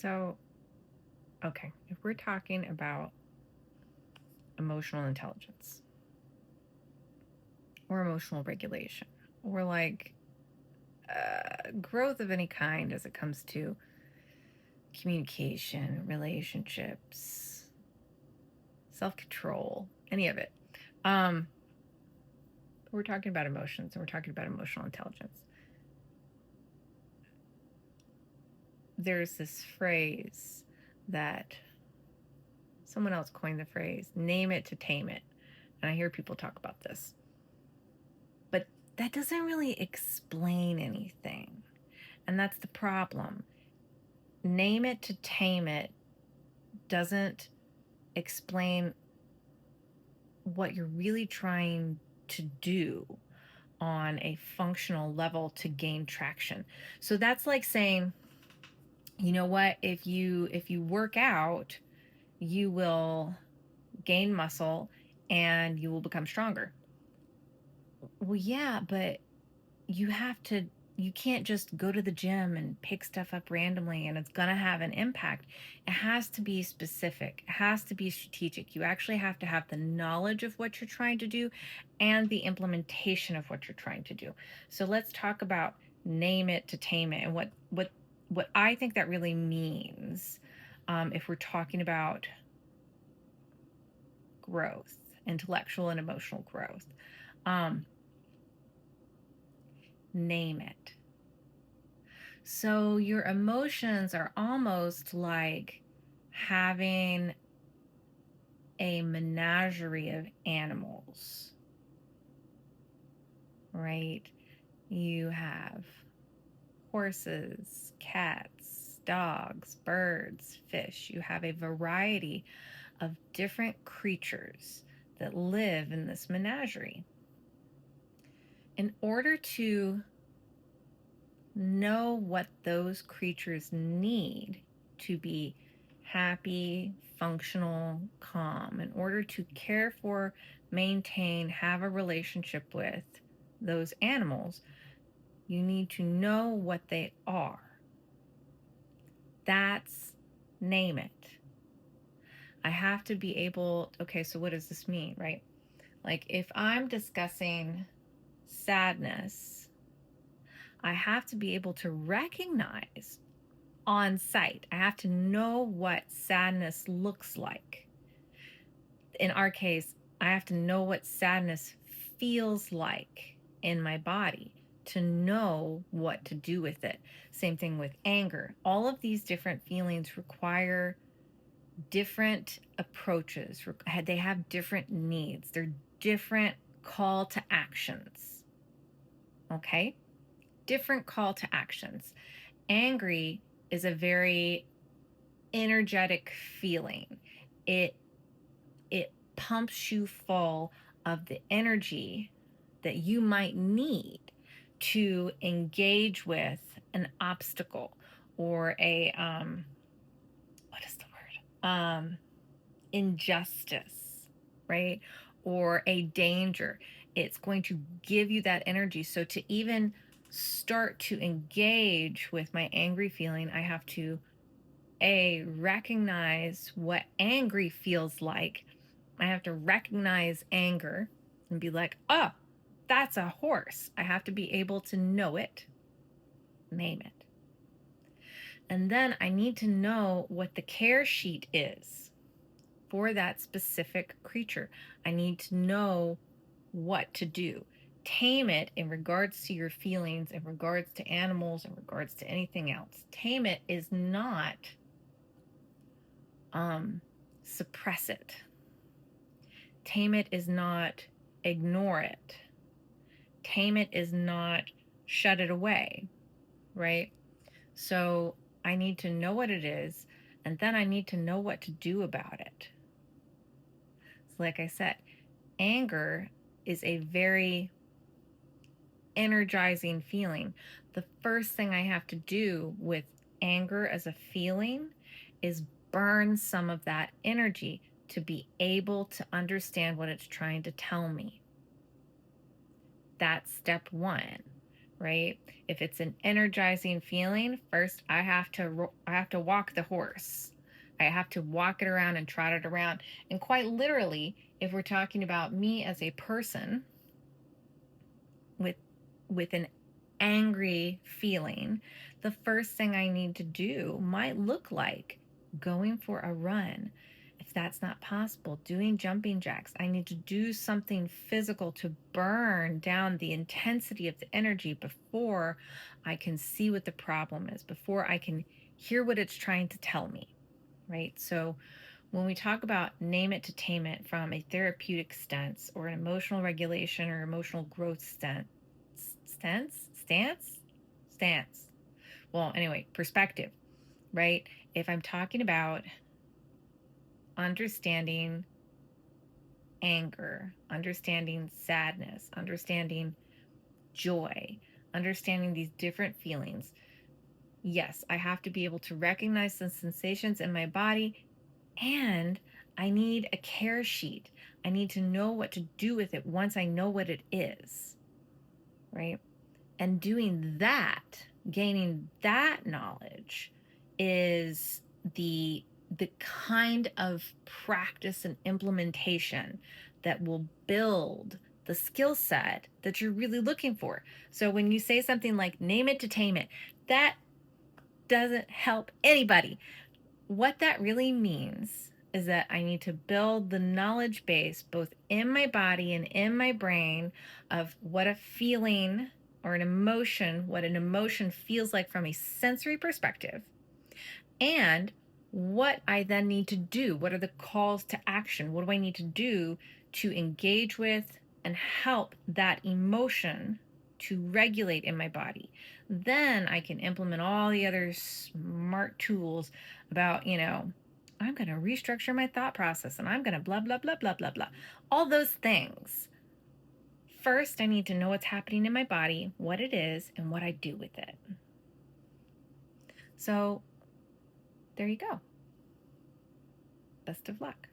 So, okay, if we're talking about emotional intelligence or emotional regulation or growth of any kind as it comes to communication, relationships, self control, any of it, um, we're talking about emotions and we're talking about emotional intelligence. There's this phrase that someone else coined the phrase name it to tame it. And I hear people talk about this. But that doesn't really explain anything. And that's the problem. Name it to tame it doesn't explain what you're really trying to do on a functional level to gain traction. So that's like saying, you know what, if you work out, you will gain muscle and you will become stronger. Well, yeah, but you have to you can't just go to the gym and pick stuff up randomly and it's going to have an impact. It has to be specific. It has to be strategic. You actually have to have the knowledge of what you're trying to do and the implementation of what you're trying to do. So let's talk about name it to tame it and what I think that really means, if we're talking about growth, intellectual and emotional growth. Um, Name it. So your emotions are almost like having a menagerie of animals, right? You have horses, cats, dogs, birds, fish. You have a variety of different creatures that live in this menagerie. In order to know what those creatures need to be happy, functional, calm, in order to care for, maintain, have a relationship with those animals, you need to know what they are. That's name it. I have to be able, okay, so what does this mean, right? Like if I'm discussing sadness, I have to be able to recognize on sight. I have to know what sadness looks like. In our case, I have to know what sadness feels like in my body to know what to do with it. Same thing with anger. All of these different feelings require different approaches. They have different needs. They're different call to actions. Okay? Different call to actions. Angry is a very energetic feeling. It it pumps you full of the energy that you might need to engage with an obstacle or a what is the word? Injustice, right? Or a danger. It's going to give you that energy. So to even start to engage with my angry feeling, I have to recognize what angry feels like. I have to recognize anger and be like, oh, that's a horse. I have to be able to know it, name it. And then I need to know what the care sheet is for that specific creature. I need to know what to do. Tame it in regards to your feelings, in regards to animals, in regards to anything else. Tame it is not suppress it. Tame it is not ignore it. Tame it is not shut it away, right? So I need to know what it is, and then I need to know what to do about it. So like I said, anger is a very energizing feeling. The first thing I have to do with anger as a feeling is burn some of that energy to be able to understand what it's trying to tell me. That's step one. right? If it's an energizing feeling, first I have to walk the horse. I have to walk it around and trot it around. And quite literally, if we're talking about me as a person with an angry feeling, the first thing I need to do might look like going for a run. If that's not possible, doing jumping jacks. I need to do something physical to burn down the intensity of the energy before I can see what the problem is, before I can hear what it's trying to tell me, right? So when we talk about name it to tame it from a therapeutic stance or an emotional regulation or emotional growth stance. Well, anyway, perspective, right? If I'm talking about understanding anger, understanding sadness, understanding joy, understanding these different feelings, yes, I have to be able to recognize the sensations in my body, and I need a care sheet. I need to know what to do with it once I know what it is, right? And doing that, gaining that knowledge is the kind of practice and implementation that will build the skill set that you're really looking for. So when you say something like name it to tame it, that doesn't help anybody. What that really means is that I need to build the knowledge base both in my body and in my brain of what a feeling or what an emotion feels like from a sensory perspective, and what I then need to do. What are the calls to action? What do I need to do to engage with and help that emotion to regulate in my body? Then I can implement all the other smart tools about, I'm going to restructure my thought process and I'm going to blah, blah, blah, blah, blah, blah. All those things. First, I need to know what's happening in my body, what it is, and what I do with it. So there you go. Best of luck.